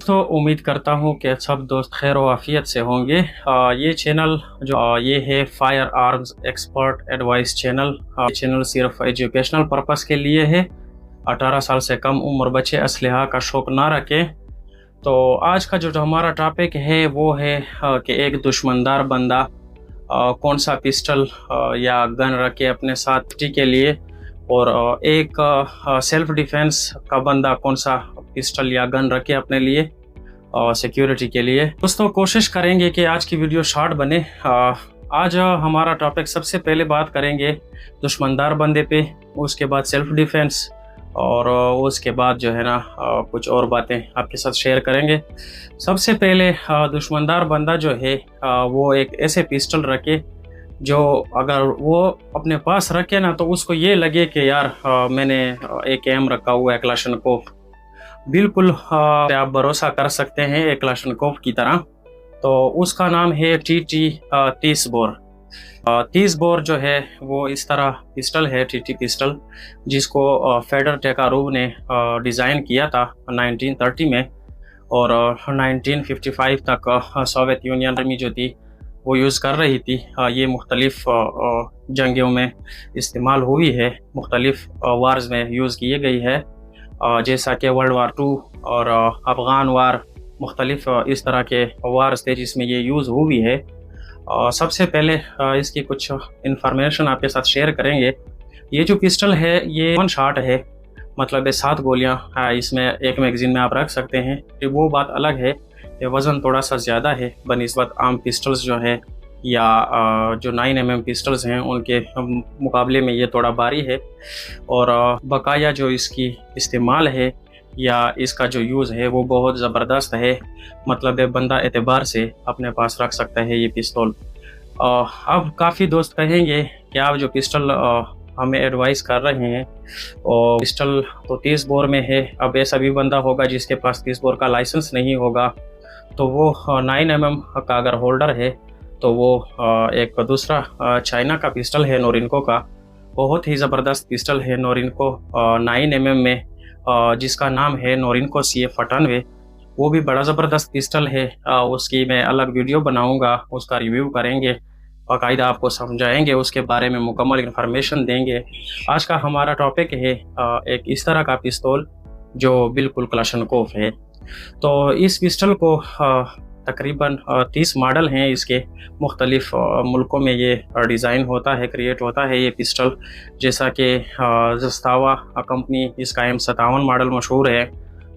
तो उम्मीद करता हूँ कि सब दोस्त खैर व आफियत से होंगे। ये चैनल ये है fire arms expert advice channel. ये चैनल सिर्फ एजुकेशनल पर्पस के लिए है। 18 साल से कम उम्र बच्चे असलहा का शौक ना रखें। तो आज का जो हमारा टॉपिक है वो है कि एक दुश्मनदार बंदा कौन सा पिस्टल या गन रखे अपने साथी के लिए, और एक सेल्फ डिफेंस का बंदा कौन सा पिस्टल या गन रखे अपने लिए सिक्योरिटी के लिए। दोस्तों कोशिश करेंगे कि आज की वीडियो शॉर्ट बने। आज हमारा टॉपिक सबसे पहले बात करेंगे दुश्मनदार बंदे पे, उसके बाद सेल्फ डिफेंस, और उसके बाद जो है ना कुछ और बातें आपके साथ शेयर करेंगे। सबसे पहले दुश्मनदार बंदा जो है वो एक ऐसे पिस्टल रखे जो अगर वो अपने पास रखे ना तो उसको ये लगे कि यार मैंने एक एम रखा हुआ है क्लाशनकोव। बिल्कुल आप भरोसा कर सकते हैं एक क्लाशनकोव की तरह। तो उसका नाम है TT 30 बोर। 30 बोर जो है वो इस तरह पिस्टल है, TT पिस्टल, जिसको फेडर टेकारोव ने डिज़ाइन किया था 1930 में, और 1955 तक सोवियत यूनियन आर्मी जो थी वो यूज़ कर रही थी। ये मुख्तलिफ जंगों में इस्तेमाल हुई है, मुख्तलिफ वार्स में यूज़ की गई है, जैसा कि वर्ल्ड वार 2 और अफ़गान वार, मुख्तलिफ इस तरह के वार्स थे जिसमें ये यूज़ हुई है। सबसे पहले इसकी कुछ इंफॉर्मेशन आपके साथ शेयर करेंगे। ये जो पिस्टल है ये 1 शॉट है, मतलब 7 गोलियाँ इसमें एक मैगज़ीन में आप रख सकते हैं। वो बात अलग है, ये वज़न थोड़ा सा ज़्यादा है बनिस्बत आम पिस्टल्स जो हैं या जो 9mm पिस्टल्स हैं उनके मुकाबले में ये थोड़ा भारी है। और बकाया जो इसकी इस्तेमाल है या इसका जो यूज़ है वो बहुत ज़बरदस्त है, मतलब बंदा एतबार से अपने पास रख सकता है ये पिस्तौल। अब काफ़ी दोस्त कहेंगे कि आप जो पिस्टल हमें एडवाइस कर रहे हैं और पिस्टल तो 30 बोर में है। अब ऐसा भी बंदा होगा जिसके पास 30 बोर का लाइसेंस नहीं होगा, तो वो 9mm का अगर होल्डर है तो वो एक दूसरा चाइना का पिस्टल है नोरिनको का, बहुत ही ज़बरदस्त पिस्टल है नोरिनको 9mm में, जिसका नाम है नोरिनको CF98। वो भी बड़ा ज़बरदस्त पिस्टल है। उसकी मैं अलग वीडियो बनाऊंगा, उसका रिव्यू करेंगे, बाकायदा आपको समझाएंगे, उसके बारे में मुकम्मल इन्फॉर्मेशन देंगे। आज का हमारा टॉपिक है एक इस तरह का पिस्तौल जो बिल्कुल क्लाशनकोव है। तो इस पिस्टल को तकरीबन 30 मॉडल हैं इसके, मुख्तलिफ मुल्कों में ये डिज़ाइन होता है, क्रिएट होता है ये पिस्टल। जैसा कि ज़स्तावा कंपनी इसका M57 मॉडल मशहूर है,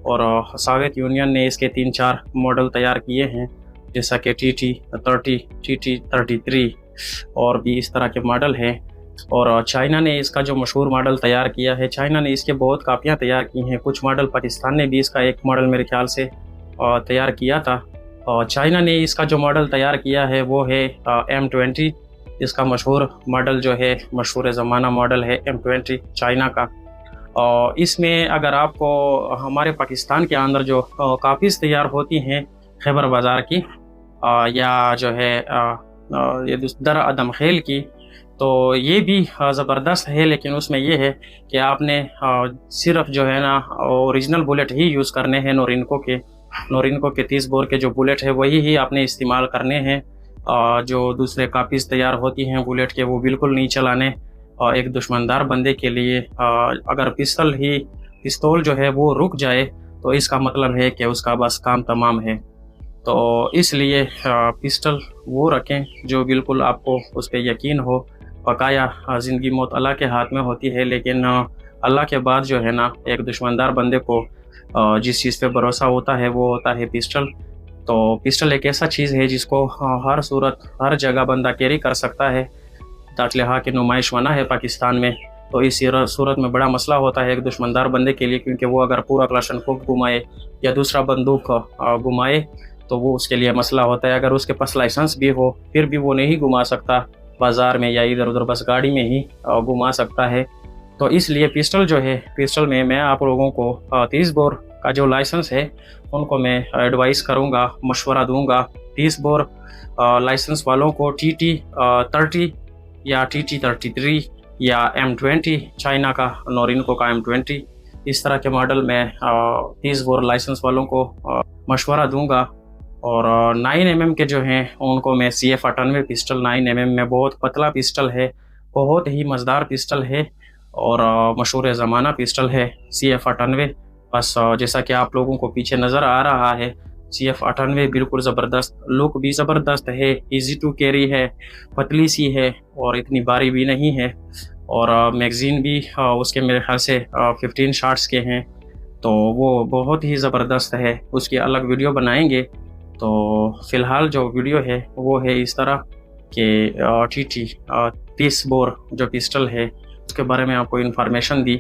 और सोवियत यूनियन ने इसके 3-4 मॉडल तैयार किए हैं, जैसा कि TT 30, TT 33 और भी इस तरह के मॉडल हैं। और चाइना ने इसका जो मशहूर मॉडल तैयार किया है, चाइना ने इसके बहुत कापियाँ तैयार की हैं। कुछ मॉडल पाकिस्तान ने भी इसका एक मॉडल मेरे ख्याल से तैयार किया था। और चाइना ने इसका जो मॉडल तैयार किया है वो है M20। इसका मशहूर मॉडल जो है, मशहूर ज़माना मॉडल है M20 चाइना का। और इसमें अगर आपको हमारे पाकिस्तान के अंदर जो कापीज़ तैयार होती हैं खैबर बाज़ार की या जो है ये दर अदम खेल की, तो ये भी ज़बरदस्त है। लेकिन उसमें ये है कि आपने सिर्फ जो है ना ओरिजिनल बुलेट ही यूज़ करने हैं। नोरिनको के 30 बोर के जो बुलेट है वही ही आपने इस्तेमाल करने हैं। जो दूसरे कापीज़ तैयार होती हैं बुलेट के वो बिल्कुल नहीं चलाने। और एक दुश्मनदार बंदे के लिए अगर पिस्तौल जो है वो रुक जाए तो इसका मतलब है कि उसका बस काम तमाम है। तो इसलिए पिस्टल वो रखें जो बिल्कुल आपको उस पर यकीन हो। बकाया ज़िंदगी मौत अल्लाह के हाथ में होती है, लेकिन अल्लाह के बाद जो है ना एक दुश्मनदार बंदे को जिस चीज़ पे भरोसा होता है वो होता है पिस्टल। तो पिस्टल एक ऐसा चीज़ है जिसको हर सूरत हर जगह बंदा कैरी कर सकता है। दाखिला की नुमाइश मना है पाकिस्तान में, तो इस सूरत में बड़ा मसला होता है एक दुश्मनदार बंदे के लिए, क्योंकि वो अगर पूरा क्लाशनकोव घुमाए या दूसरा बंदूक घुमाए तो वो उसके लिए मसला होता है। अगर उसके पास लाइसेंस भी हो फिर भी वो नहीं घुमा सकता बाज़ार में या इधर उधर, बस गाड़ी में ही घुमा सकता है। तो इसलिए पिस्टल जो है, पिस्टल में मैं आप लोगों को 30 बोर का जो लाइसेंस है उनको मैं एडवाइस करूँगा, मशवरा दूँगा। 30 बोर लाइसेंस वालों को TT 30 या TT 33 या M20 चाइना का, नोरिनको का M20 इस तरह के मॉडल मैं 30 बोर लाइसेंस वालों को मशवरा दूंगा। और 9mm के जो हैं उनको मैं CF98 पिस्टल 9mm में बहुत पतला पिस्टल है, बहुत ही मज़ेदार पिस्टल है और मशहूर ज़माना पिस्टल है CF98। बस जैसा कि आप लोगों को पीछे नज़र आ रहा है, CF98 बिल्कुल ज़बरदस्त, लुक भी ज़बरदस्त है, इजी टू कैरी है, पतली सी है और इतनी भारी भी नहीं है। और मैगज़ीन भी उसके मेरे ख्याल से 15 शॉट्स के हैं, तो वो बहुत ही ज़बरदस्त है। उसकी अलग वीडियो बनाएंगे। तो फ़िलहाल जो वीडियो है वो है इस तरह के TT 30 बोर जो पिस्टल है उसके बारे में आपको इन्फॉर्मेशन दी।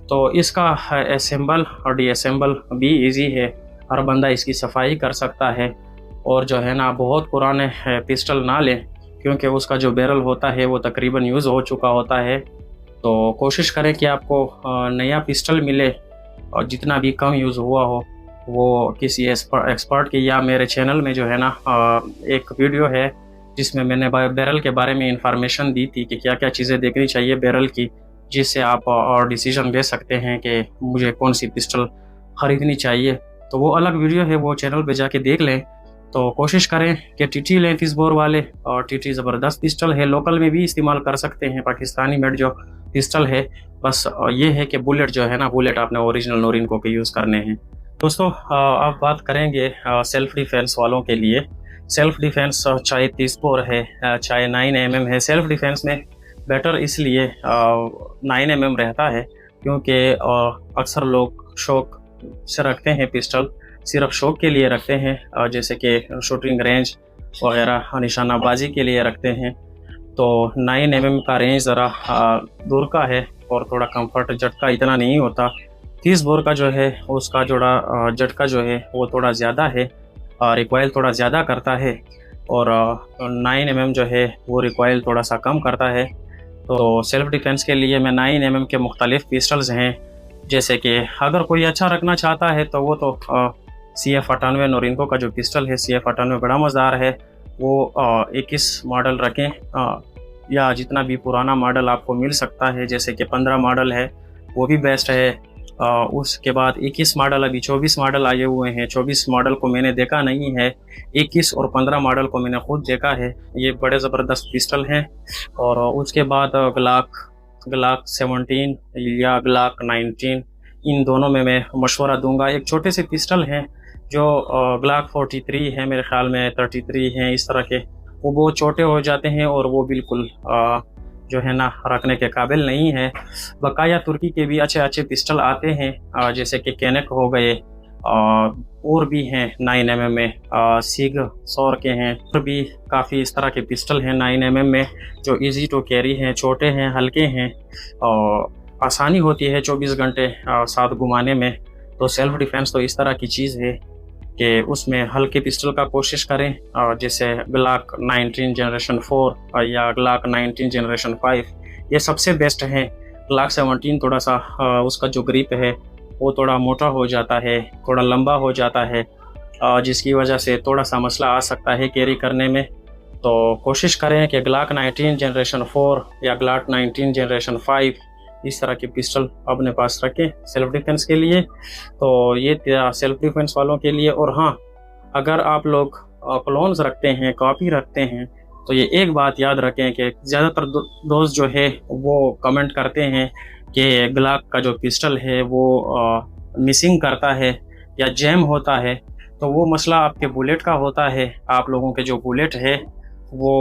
तो इसका असेंबल और डीअसेंबल भी इजी है, हर बंदा इसकी सफाई कर सकता है। और जो है ना, बहुत पुराने पिस्टल ना लें क्योंकि उसका जो बैरल होता है वो तकरीबन यूज़ हो चुका होता है। तो कोशिश करें कि आपको नया पिस्टल मिले और जितना भी कम यूज़ हुआ हो वो किसी एक्सपर्ट की, या मेरे चैनल में जो है ना एक वीडियो है जिसमें मैंने बैरल के बारे में इंफॉर्मेशन दी थी कि क्या क्या चीज़ें देखनी चाहिए बैरल की, जिससे आप और डिसीजन ले सकते हैं कि मुझे कौन सी पिस्टल ख़रीदनी चाहिए। तो वो अलग वीडियो है, वो चैनल पे जाके देख लें। तो कोशिश करें कि TT लें 30 बोर वाले, और TT ज़बरदस्त पिस्टल है, लोकल में भी इस्तेमाल कर सकते हैं, पाकिस्तानी मेड जो पिस्टल है। बस ये है कि बुलेट जो है ना, बुलेट आपने ओरिजिनल नोरिनको के यूज़ करने हैं। दोस्तों अब बात करेंगे सेल्फ़ डिफेंस वालों के लिए। सेल्फ़ डिफेंस चाहे 30 बोर है चाहे 9mm है, सेल्फ़ डिफेंस में बेटर इसलिए 9mm रहता है क्योंकि अक्सर लोग शौक से रखते हैं पिस्टल, सिर्फ शौक के लिए रखते हैं, जैसे कि शूटिंग रेंज वगैरह निशानाबाजी के लिए रखते हैं। तो 9mm का रेंज ज़रा दूर का है और थोड़ा कंफर्ट झटका इतना नहीं होता। 30 बोर का जो है उसका जोड़ा झटका जो है वो थोड़ा ज़्यादा है, रिकॉइल थोड़ा ज़्यादा करता है, और 9mm जो है वो रिकॉइल थोड़ा सा कम करता है। तो सेल्फ़ डिफेंस के लिए मैं 9mm के मुख्तलिफ़ पिस्टल्स हैं, जैसे कि अगर कोई अच्छा रखना चाहता है तो वो तो CF98 नोरिनको का जो पिस्टल है CF98 बड़ा मज़ेदार है, वो 21 मॉडल रखें, या जितना भी पुराना मॉडल आपको मिल सकता है, जैसे कि 15 मॉडल है वो भी बेस्ट है। उसके बाद 21 मॉडल, अभी 24 मॉडल आए हुए हैं। 24 मॉडल को मैंने देखा नहीं है, 21 और 15 मॉडल को मैंने खुद देखा है। ये बड़े ज़बरदस्त पिस्टल हैं। और उसके बाद ग्लाक 17 या ग्लाक 19, इन दोनों में मैं मशवरा दूंगा। एक छोटे से पिस्टल हैं जो ग्लाक 43 है, मेरे ख्याल में 33 हैं, इस तरह के, वो बहुत छोटे हो जाते हैं और वो बिल्कुल जो है ना रखने के काबिल नहीं है। बकाया तुर्की के भी अच्छे अच्छे पिस्टल आते हैं, जैसे कि कैनेक हो गए, और भी हैं 9mm में, सिग सौर के हैं, और भी काफ़ी इस तरह के पिस्टल हैं 9mm में जो इजी टू कैरी हैं, छोटे हैं, हल्के हैं, और आसानी होती है 24 घंटे साथ घुमाने में। तो सेल्फ़ डिफेंस तो इस तरह की चीज़ है कि उसमें हल्के पिस्टल का कोशिश करें, जैसे ग्लाक 19 जनरेशन 4 या ग्लाक 19 जनरेशन 5, ये सबसे बेस्ट हैं। ग्लाक 17 थोड़ा सा उसका जो ग्रिप है वो थोड़ा मोटा हो जाता है, थोड़ा लंबा हो जाता है, जिसकी वजह से थोड़ा सा मसला आ सकता है कैरी करने में। तो कोशिश करें कि ग्लाक 19 जनरेशन 4 या ग्लाक 19 जनरेशन 5 इस तरह के पिस्टल अपने पास रखें सेल्फ़ डिफेंस के लिए। तो ये सेल्फ़ डिफेंस वालों के लिए। और हाँ, अगर आप लोग क्लोन्स रखते हैं, कॉपी रखते हैं, तो ये एक बात याद रखें कि ज़्यादातर दोस्त जो है वो कमेंट करते हैं कि ग्लाक का जो पिस्टल है वो मिसिंग करता है या जैम होता है। तो वो मसला आपके बुलेट का होता है। आप लोगों के जो बुलेट है वो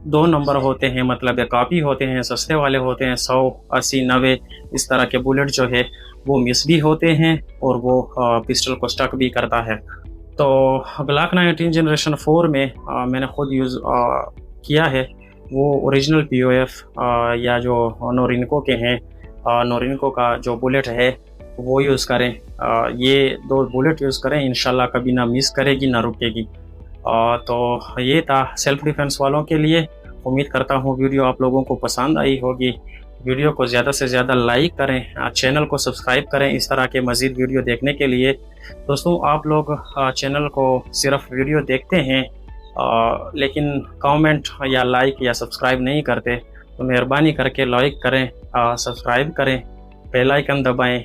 2 नंबर होते हैं, मतलब कॉपी होते हैं, सस्ते वाले होते हैं, 100, 80, 90 इस तरह के बुलेट जो है वो मिस भी होते हैं और वो पिस्टल को स्टक भी करता है। तो ग्लाक 19 जनरेशन 4 में मैंने खुद यूज़ किया है, वो ओरिजिनल POF या जो नोरिनको के हैं, नोरिनको का जो बुलेट है वो यूज़ करें। ये 2 बुलेट यूज़ करें, इंशाल्लाह कभी ना मिस करेगी ना रुकेगी। तो ये था सेल्फ़ डिफेंस वालों के लिए। उम्मीद करता हूँ वीडियो आप लोगों को पसंद आई होगी। वीडियो को ज़्यादा से ज़्यादा लाइक करें, चैनल को सब्सक्राइब करें इस तरह के मज़ीद वीडियो देखने के लिए। दोस्तों, आप लोग चैनल को सिर्फ वीडियो देखते हैं लेकिन कमेंट या लाइक या सब्सक्राइब नहीं करते, तो मेहरबानी करके लाइक करें, सब्सक्राइब करें, बेल आइकन दबाएं